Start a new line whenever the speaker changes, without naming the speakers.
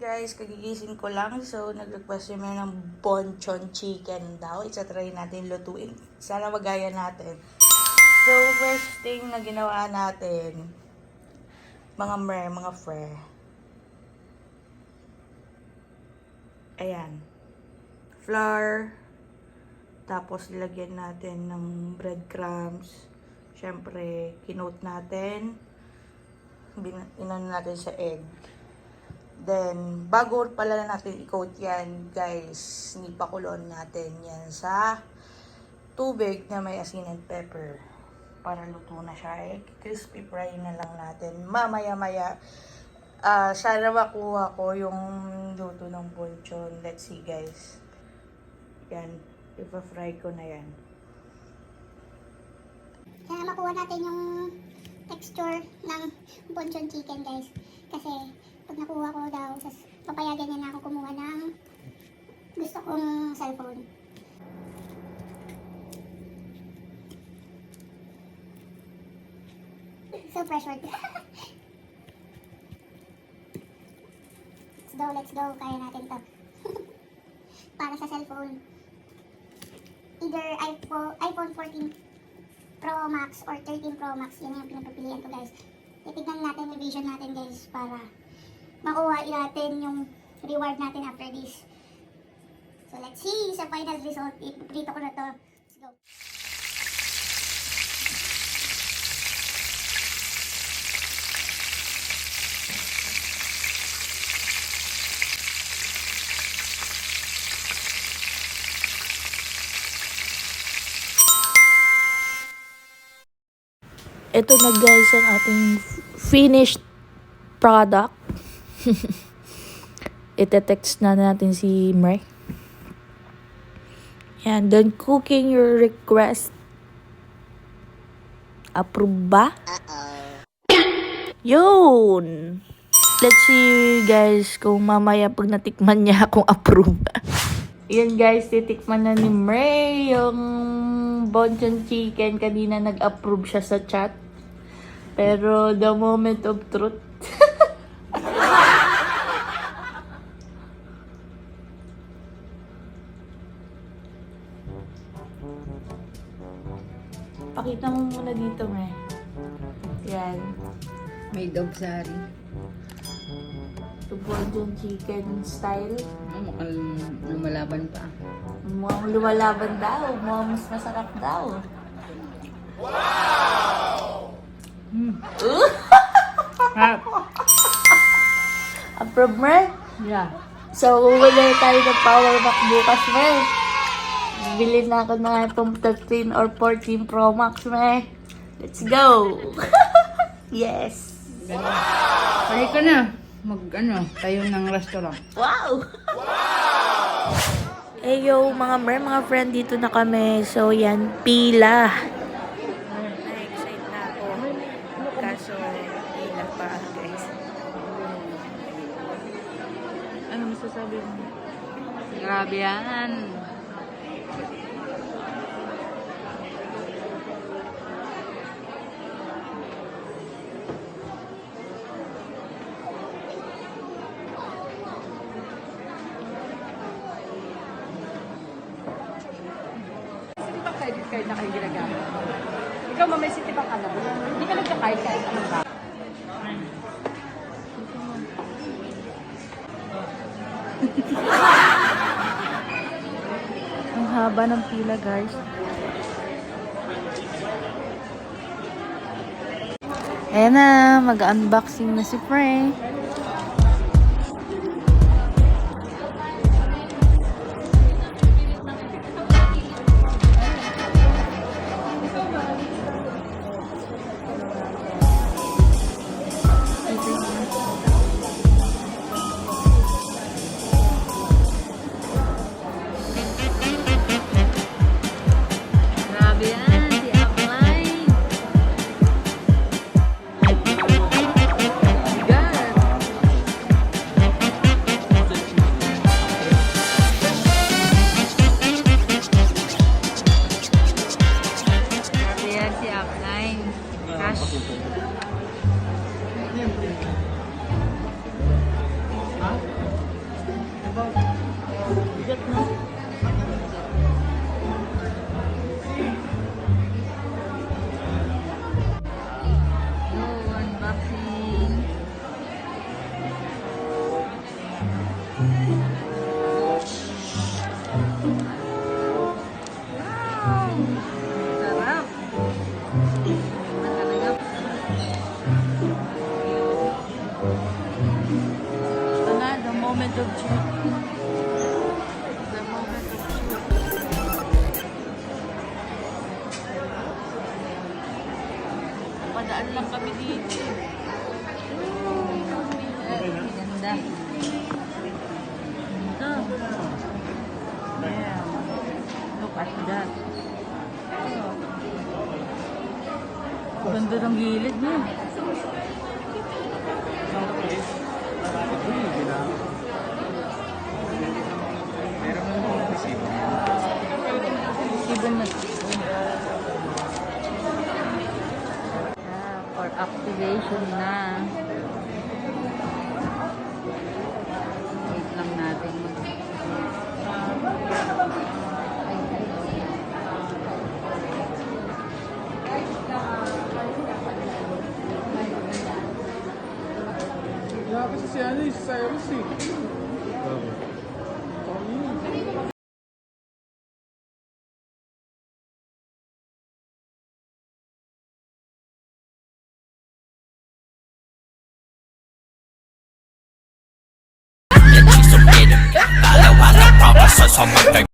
Guys, kagigising ko lang. So, nag-request yung ng bonchon chicken daw. Isa-try natin lutuin. Sana magaya natin. So, first thing na ginawa natin, mga fre. Ayan. Flour. Tapos, ilagyan natin ng breadcrumbs. Siyempre, kinote natin. Inan natin sa egg. Then, bago pala natin i-coat yan, guys, nipakulon natin yan sa tubig na may asin and pepper. Para luto na siya. Crispy fry na lang natin. Mamaya-maya, sana makuha ko yung luto ng bonchon. Let's see, guys. Yan. Ipa-fry ko na yan.
Sana makuha natin yung texture ng bonchon chicken, guys. Kasi, pag nakuha ko daw, papayagan niya na ako kumuha ng gusto kong cellphone. So pressured. Let's go. Kaya natin to. Para sa cellphone. Either iPhone 14 Pro Max or 13 Pro Max. Yan yung pinapapilian ko, guys. Titignan natin yung vision natin, guys, para makuha natin yung reward natin after this. So, let's see sa final result. Ipiprito ko na to. Let's go.
Ito na, guys, ang ating finished product. Ite-text na natin si Mre. Yan. Then, cooking your request. Approve ba? Yun! Let's see, guys, kung mamaya pag natikman niya kung approve. Yan, guys, titikman na ni Mre yung bonchon chicken. Kanina nag-approve siya sa chat. Pero the moment of truth, pakita mo muna dito, Mre. Yan.
May dog sari.
Ito bonchon chicken style.
Mukhang lumalaban pa.
Mukhang lumalaban daw. Mukhang mas masarap daw.
Wow!
Approve, Mre?
Yeah.
So, wala tayo ng power bank bukas, Mre. Bili na ako na itong 13 or 14 Pro Max, Mre. Let's go! Yes!
Wow! Pwede ka na. Tayo ng restaurant.
Wow! Hey yo, mga Mre, mga friend, dito na kami. So, yan, pila. Na-excite na ako. Kaso, pila pa, guys. Ano masasabi mo?
Grabe yan.
Credit card na kayo ginagamit. Ikaw, may Citibank ka na. Hindi ka nagka-card kahit anong ba?
Ang haba ng pila, guys. Ayan na, mag-unboxing na si Frank.
Grabe yan. Si Apply.
Ha?
Kakadaan lang kami dito. Ganda. Ganda. Yeah. Look at that. Ganda ng gilid niya. Sibon na sibon. For activation na. Wait lang natin.
Ya, kasi si ano si Cyrus eh.
Dalawa na para sa samantag